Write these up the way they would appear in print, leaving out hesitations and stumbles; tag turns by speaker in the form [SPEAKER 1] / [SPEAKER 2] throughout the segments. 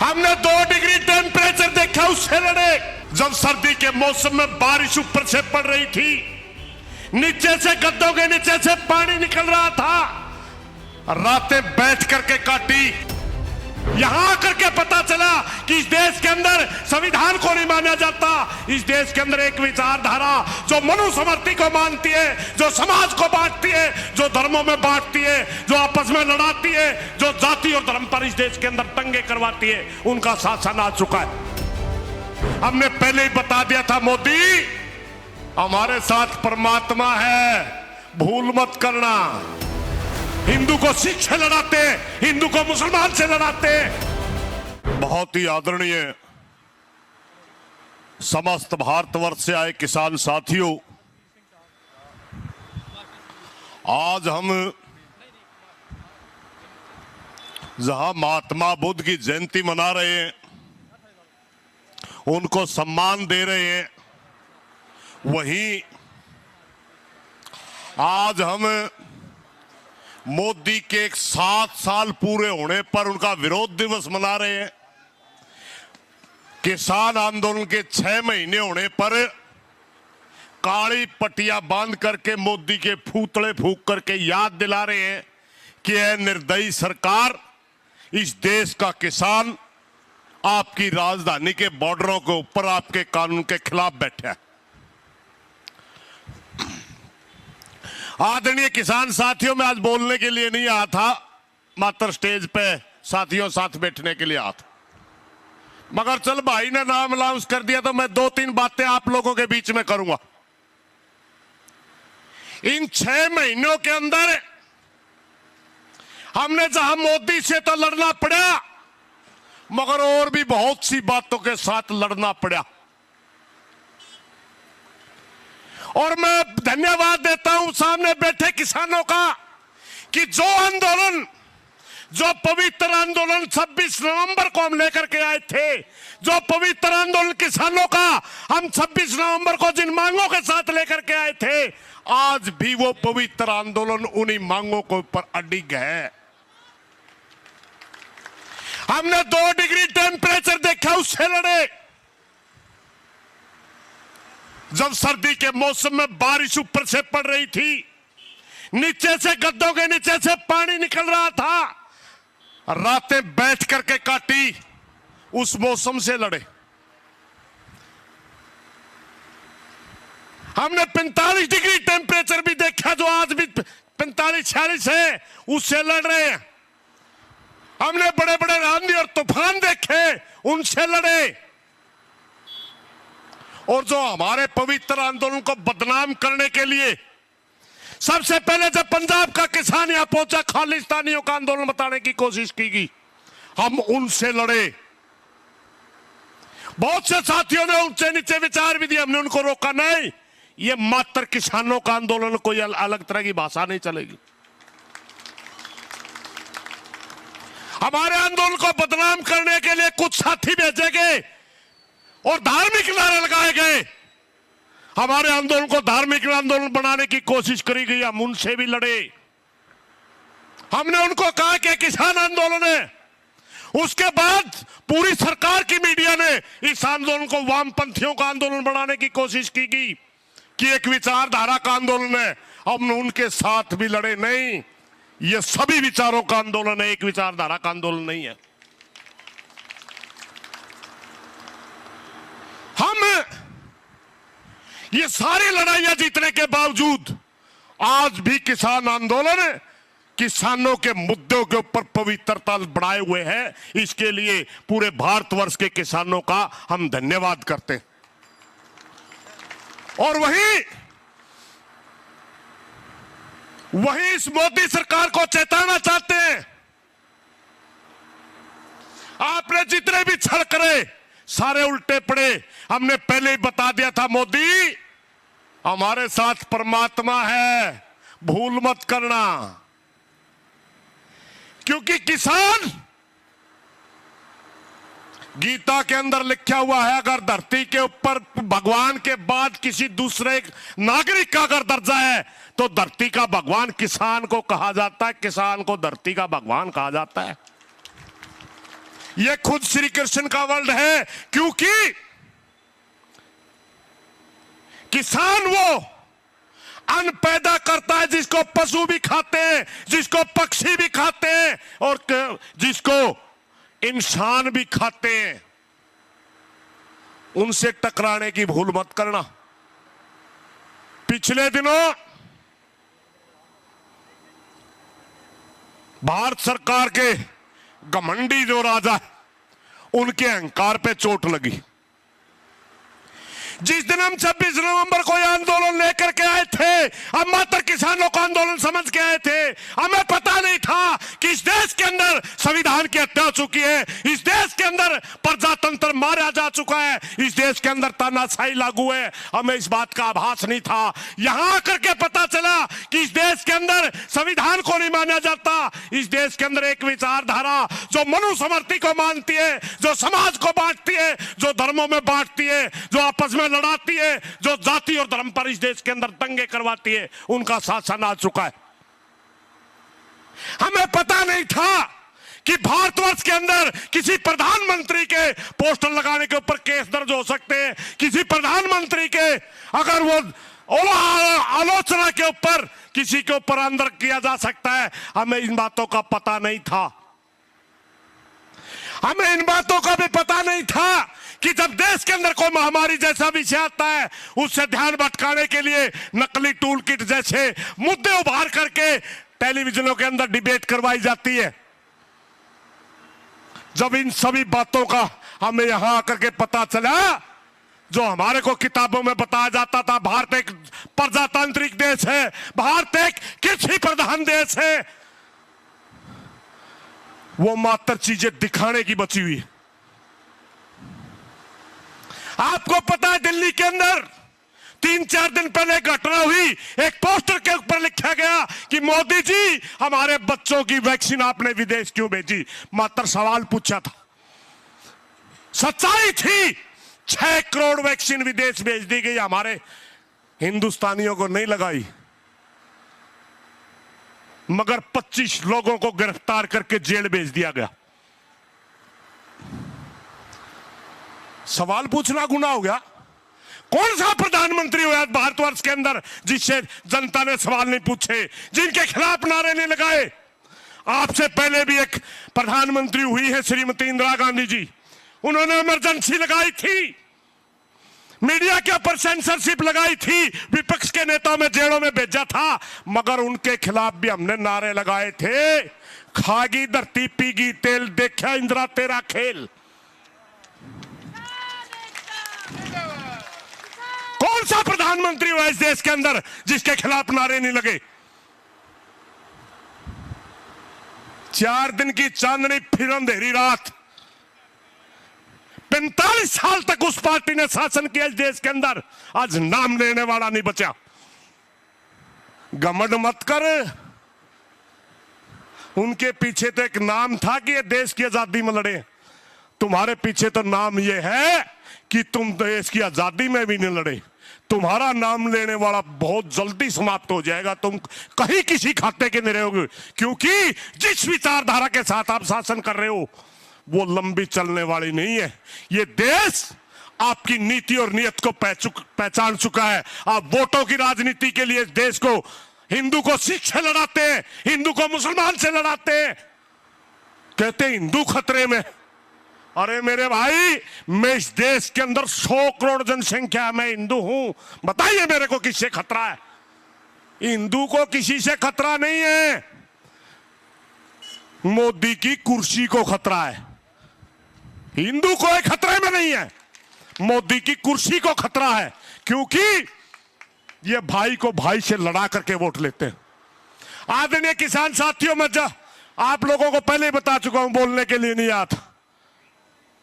[SPEAKER 1] हमने 2 degree temperature देखा, उससे लड़े। जब सर्दी के मौसम में बारिश ऊपर से पड़ रही थी, नीचे से गद्दों के नीचे से पानी निकल रहा था, रातें बैठ करके काटी। यहां आकर के पता चला कि इस देश के अंदर संविधान को नहीं माना जाता। इस देश के अंदर एक विचारधारा जो मनुस्मृति को मानती है, जो समाज को बांटती है, जो धर्मों में बांटती है, जो आपस में लड़ाती है, जो जाति और धर्म पर इस देश के अंदर दंगे करवाती है, उनका शासन आ चुका है। हमने पहले ही बता दिया था, मोदी हमारे साथ परमात्मा है, भूल मत करना। हिंदू को सिख से लड़ाते, हिंदू को मुसलमान से लड़ाते। बहुत ही आदरणीय समस्त भारतवर्ष से आए किसान साथियों, आज हम जहां महात्मा बुद्ध की जयंती मना रहे हैं, उनको सम्मान दे रहे हैं, वहीं आज हम मोदी के 7 साल पूरे होने पर उनका विरोध दिवस मना रहे हैं। किसान आंदोलन के 6 महीने होने पर काली पट्टियां बांध करके मोदी के पुतले फूंक करके याद दिला रहे हैं कि यह निर्दयी सरकार, इस देश का किसान आपकी राजधानी के बॉर्डरों के ऊपर आपके कानून के खिलाफ बैठा है। आदरणीय किसान साथियों, मैं आज बोलने के लिए नहीं आया था, मात्र स्टेज पे साथियों साथ बैठने के लिए आया था, मगर चल भाई ने नाम अनाउंस कर दिया तो मैं 2-3 बातें आप लोगों के बीच में करूंगा। इन 6 महीनों के अंदर हमने जहां मोदी से तो लड़ना पड़ा, मगर और भी बहुत सी बातों के साथ लड़ना पड़ा। और मैं धन्यवाद देता हूं सामने बैठे किसानों का कि जो आंदोलन, जो पवित्र आंदोलन 26 नवंबर को हम लेकर के आए थे, जो पवित्र आंदोलन किसानों का हम 26 नवंबर को जिन मांगों के साथ लेकर के आए थे, आज भी वो पवित्र आंदोलन उन्हीं मांगों के ऊपर अडिग है। हमने 2 डिग्री टेम्परेचर देखा, उससे लड़े। जब सर्दी के मौसम में बारिश ऊपर से पड़ रही थी, नीचे से गद्दों के नीचे से पानी निकल रहा था, रातें बैठ करके काटी, उस मौसम से लड़े। हमने 45 डिग्री टेम्परेचर भी देखा, जो आज भी 45-46 है, उससे लड़ रहे हैं। हमने बड़े बड़े आंधी और तूफान देखे, उनसे लड़े। और जो हमारे पवित्र आंदोलन को बदनाम करने के लिए सबसे पहले जब पंजाब का किसान यहां पहुंचा, खालिस्तानियों का आंदोलन बताने की कोशिश की गई, हम उनसे लड़े। बहुत से साथियों ने ऊंचे नीचे विचार भी दिए, हमने उनको रोका नहीं। ये मात्र किसानों का आंदोलन, कोई अलग तरह की भाषा नहीं चलेगी। हमारे आंदोलन को बदनाम करने के लिए कुछ साथी भेजे गए और धार्मिक नारे लगाए गए। हमारे आंदोलन को धार्मिक आंदोलन बनाने की कोशिश करी गई, हम उनसे भी लड़े। हमने उनको कहा कि किसान आंदोलन है। उसके बाद पूरी सरकार की मीडिया ने इस आंदोलन को वामपंथियों का आंदोलन बनाने की कोशिश की गई कि एक विचारधारा का आंदोलन है। हम उनके साथ भी लड़े। नहीं, यह सभी विचारों का आंदोलन है, एक विचारधारा का आंदोलन नहीं है। हम ये सारी लड़ाइयां जीतने के बावजूद आज भी किसान आंदोलन किसानों के मुद्दों के ऊपर पवित्रता बढ़ाए हुए है। इसके लिए पूरे भारतवर्ष के किसानों का हम धन्यवाद करते हैं। और वही इस मोदी सरकार को चेताना चाहते हैं। आपने जितने भी छल करे सारे उल्टे पड़े। हमने पहले ही बता दिया था, मोदी हमारे साथ परमात्मा है, भूल मत करना। क्योंकि किसान, गीता के अंदर लिखा हुआ है, अगर धरती के ऊपर भगवान के बाद किसी दूसरे नागरिक का अगर दर्जा है तो धरती का भगवान किसान को कहा जाता है, किसान को धरती का भगवान कहा जाता है। ये खुद श्री कृष्ण का वर्ड है, क्योंकि किसान वो अन्न पैदा करता है जिसको पशु भी खाते हैं, जिसको पक्षी भी खाते हैं और जिसको इंसान भी खाते हैं। उनसे टकराने की भूल मत करना। पिछले दिनों भारत सरकार के घमंडी जो राजा है, उनके अहंकार पे चोट लगी। जिस दिन हम 26 नवंबर को यह आंदोलन लेकर के आए थे, हम मात्र किसानों का आंदोलन समझ के आए थे। हमें पता नहीं था कि इस देश के अंदर संविधान की हत्या हो चुकी है, इस देश के अंदर प्रजातंत्र मारा जा चुका है, इस देश के अंदर तानाशाही लागू है। हमें इस बात का आभास नहीं था। यहां आकर के पता चला कि इस देश के अंदर संविधान को नहीं माना जाता। इस देश के अंदर एक विचारधारा जो मनुस्मृति को मानती है, जो समाज को बांटती है, जो धर्मों में बांटती है, जो आपस में लड़ाती है, जो जाति और धर्म पर इस देश के अंदर दंगे करवाती है, उनका शासन आ चुका है। हमें पता नहीं था कि भारतवर्ष के अंदर किसी प्रधानमंत्री के पोस्टर लगाने के ऊपर केस दर्ज हो सकते हैं, किसी प्रधानमंत्री के अगर वो आलोचना के ऊपर किसी के ऊपर अंदर किया जा सकता है। हमें इन बातों का पता नहीं था। हमें इन बातों का भी पता नहीं था कि जब देश के अंदर कोई महामारी जैसा विषय आता है, उससे ध्यान भटकाने के लिए नकली टूल किट जैसे मुद्दे उभार करके टेलीविजनों के अंदर डिबेट करवाई जाती है। जब इन सभी बातों का हमें यहां आकर के पता चला, जो हमारे को किताबों में बताया जाता था भारत एक प्रजातांत्रिक देश है, भारत एक कृषि प्रधान देश है, वो मात्र चीजें दिखाने की बची हुई है। आपको पता है दिल्ली के अंदर 3-4 दिन पहले घटना हुई, एक पोस्टर के ऊपर लिखा गया कि मोदी जी हमारे बच्चों की वैक्सीन आपने विदेश क्यों भेजी। मात्र सवाल पूछा था, सच्चाई थी 6 करोड़ वैक्सीन विदेश भेज दी गई, हमारे हिंदुस्तानियों को नहीं लगाई। मगर 25 लोगों को गिरफ्तार करके जेल भेज दिया गया। सवाल पूछना गुनाह हो गया? कौन सा प्रधानमंत्री हुआ भारतवर्ष के अंदर जिससे जनता ने सवाल नहीं पूछे, जिनके खिलाफ नारे नहीं लगाए? आपसे पहले भी एक प्रधानमंत्री हुई है श्रीमती इंदिरा गांधी जी, उन्होंने इमरजेंसी लगाई थी, मीडिया के ऊपर सेंसरशिप लगाई थी, विपक्ष के नेताओं में जेलों में भेजा था, मगर उनके खिलाफ भी हमने नारे लगाए थे, खागी धरती पीगी तेल, देखा इंदिरा तेरा खेल। कौन सा प्रधानमंत्री हुआ इस देश के अंदर जिसके खिलाफ नारे नहीं लगे? 4 दिन की चांदनी फिर अंधेरी रात, 45 साल तक उस पार्टी ने शासन किया इस देश के अंदर, आज नाम लेने वाला नहीं बचा। घमंड मत कर, उनके पीछे तो एक नाम था कि ये देश की आजादी में लड़े, तुम्हारे पीछे तो नाम ये है कि तुम देश की आजादी में भी नहीं लड़े। तुम्हारा नाम लेने वाला बहुत जल्दी समाप्त हो जाएगा, तुम कहीं किसी खाते के नहीं रहोगे, क्योंकि जिस विचारधारा के साथ आप शासन कर रहे हो वो लंबी चलने वाली नहीं है। ये देश आपकी नीति और नियत को पहचान चुका है। आप वोटों की राजनीति के लिए देश को, हिंदू को सिख से लड़ाते हैं, हिंदू को मुसलमान से लड़ाते हैं, कहते हैं हिंदू खतरे में। अरे मेरे भाई, मैं इस देश के अंदर 100 करोड़ जनसंख्या है, मैं हिंदू हूं, बताइए मेरे को किससे खतरा है? हिंदू को किसी से खतरा नहीं है, मोदी की कुर्सी को खतरा है। हिंदू कोई खतरे में नहीं है, मोदी की कुर्सी को खतरा है, क्योंकि ये भाई को भाई से लड़ा करके वोट लेते हैं। आदरणीय किसान साथियों, मैं आप लोगों को पहले बता चुका हूं, बोलने के लिए नहीं आता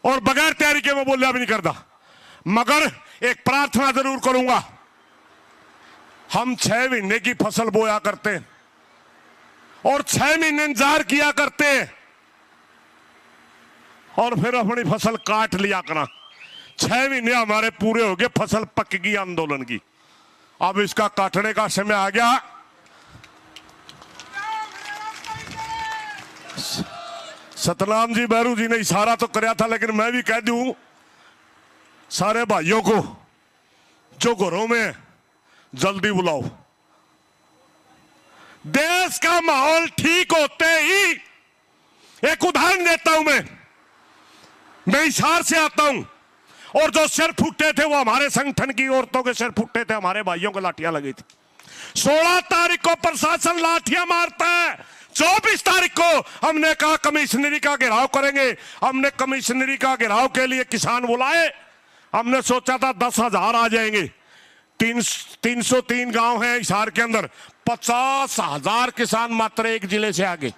[SPEAKER 1] और बगैर तैयारी के मैं बोलिया भी नहीं करता, मगर एक प्रार्थना जरूर करूंगा। हम 6 महीने की फसल बोया करते हैं और 6 महीने इंतजार किया करते हैं और फिर अपनी फसल काट लिया करा। 6 महीने हमारे पूरे हो गए, फसल पक गई आंदोलन की, अब इसका काटने का समय आ गया। सतनाम जी बहरू जी ने इशारा तो कराया था, लेकिन मैं भी कह दूं सारे भाइयों को जो घरों में है, जल्दी बुलाओ। देश का माहौल ठीक होते ही, एक उदाहरण देता हूं मैं हिसार से आता हूं, और जो सिर फूटे थे वो हमारे संगठन की औरतों के सिर फूटे थे, हमारे भाइयों को लाठियां लगी थी। 16 तारीख को प्रशासन लाठियां मारता है, 24 तारीख को हमने कहा कमिश्नरी का घेराव करेंगे। हमने कमिश्नरी का घेराव के लिए किसान बुलाए, हमने सोचा था 10,000 आ जाएंगे। 303 गांव हैं हिसार के अंदर, 50,000 किसान मात्र एक जिले से आगे,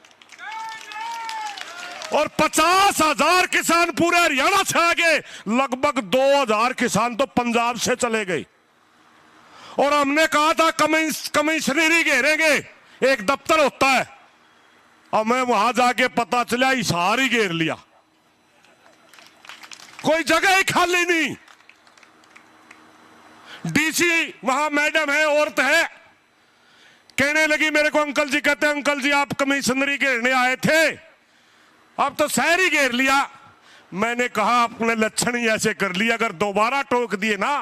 [SPEAKER 1] और 50,000 किसान पूरे हरियाणा से आगे, लगभग 2,000 किसान तो पंजाब से चले गए। और हमने कहा था कमिश्नरी घेरेंगे, एक दफ्तर होता है, हमें वहां जाके पता चला हिसार ही घेर लिया, कोई जगह ही खाली नहीं। डीसी वहां मैडम है, औरत है, कहने लगी मेरे को, अंकल जी कहते हैं, अंकल जी आप कमिश्नरी घेरने आए थे, अब तो शहर ही घेर लिया। मैंने कहा आपने लक्षण ही ऐसे कर लिया, अगर दोबारा टोक दिए ना,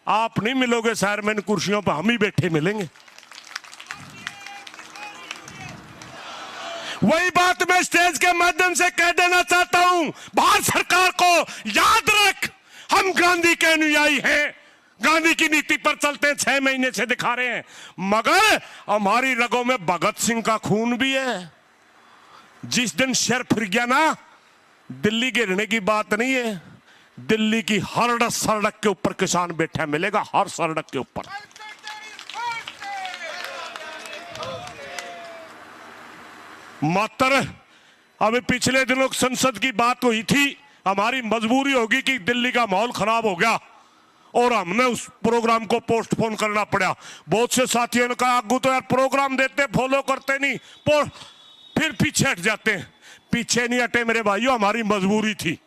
[SPEAKER 1] आप नहीं मिलोगे शहर में, इन कुर्सियों पर हम ही बैठे मिलेंगे। वही बात मैं स्टेज के माध्यम से कह देना चाहता हूं, भारत सरकार को याद रख, हम गांधी के अनुयायी हैं, गांधी की नीति पर चलते हैं, 6 महीने से दिखा रहे हैं, मगर हमारी रगों में भगत सिंह का खून भी है। जिस दिन शर फिर गया ना, दिल्ली घेरने की बात नहीं है, दिल्ली की हर सड़क के ऊपर किसान बैठा मिलेगा, हर सड़क के ऊपर। मात्र अभी पिछले दिनों संसद की बात हुई थी, हमारी मजबूरी होगी कि दिल्ली का माहौल खराब हो गया और हमने उस प्रोग्राम को पोस्टपोन करना पड़ा। बहुत से साथियों ने कहा अग्गू तो यार प्रोग्राम देते फॉलो करते नहीं, फिर पीछे हट जाते हैं। पीछे नहीं हटे मेरे भाइयों, हमारी मजबूरी थी।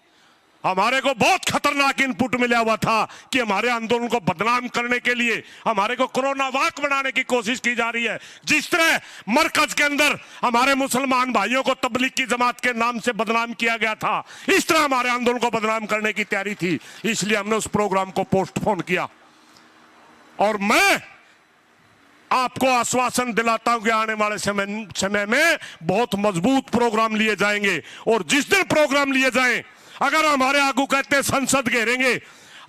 [SPEAKER 1] हमारे को बहुत खतरनाक इनपुट मिला हुआ था कि हमारे आंदोलन को बदनाम करने के लिए हमारे को कोरोना वाक बनाने की कोशिश की जा रही है। जिस तरह मरकज के अंदर हमारे मुसलमान भाइयों को तबलीग की जमात के नाम से बदनाम किया गया था, इस तरह हमारे आंदोलन को बदनाम करने की तैयारी थी, इसलिए हमने उस प्रोग्राम को पोस्टपोन किया। और मैं आपको आश्वासन दिलाता हूं कि आने वाले समय में बहुत मजबूत प्रोग्राम लिए जाएंगे। और जिस दिन प्रोग्राम लिए जाएं, अगर हमारे आगू कहते हैं संसद घेरेंगे,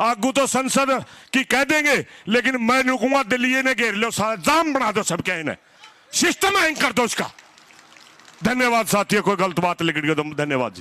[SPEAKER 1] आगू तो संसद की कह देंगे, लेकिन मैं रुकूंगा दिल्ली ने घेर लो, सारा जाम बना दो सबके, इन्हें सिस्टम हैंग कर दो इसका। धन्यवाद साथियों, कोई गलत बात लिख गया तो धन्यवाद जी।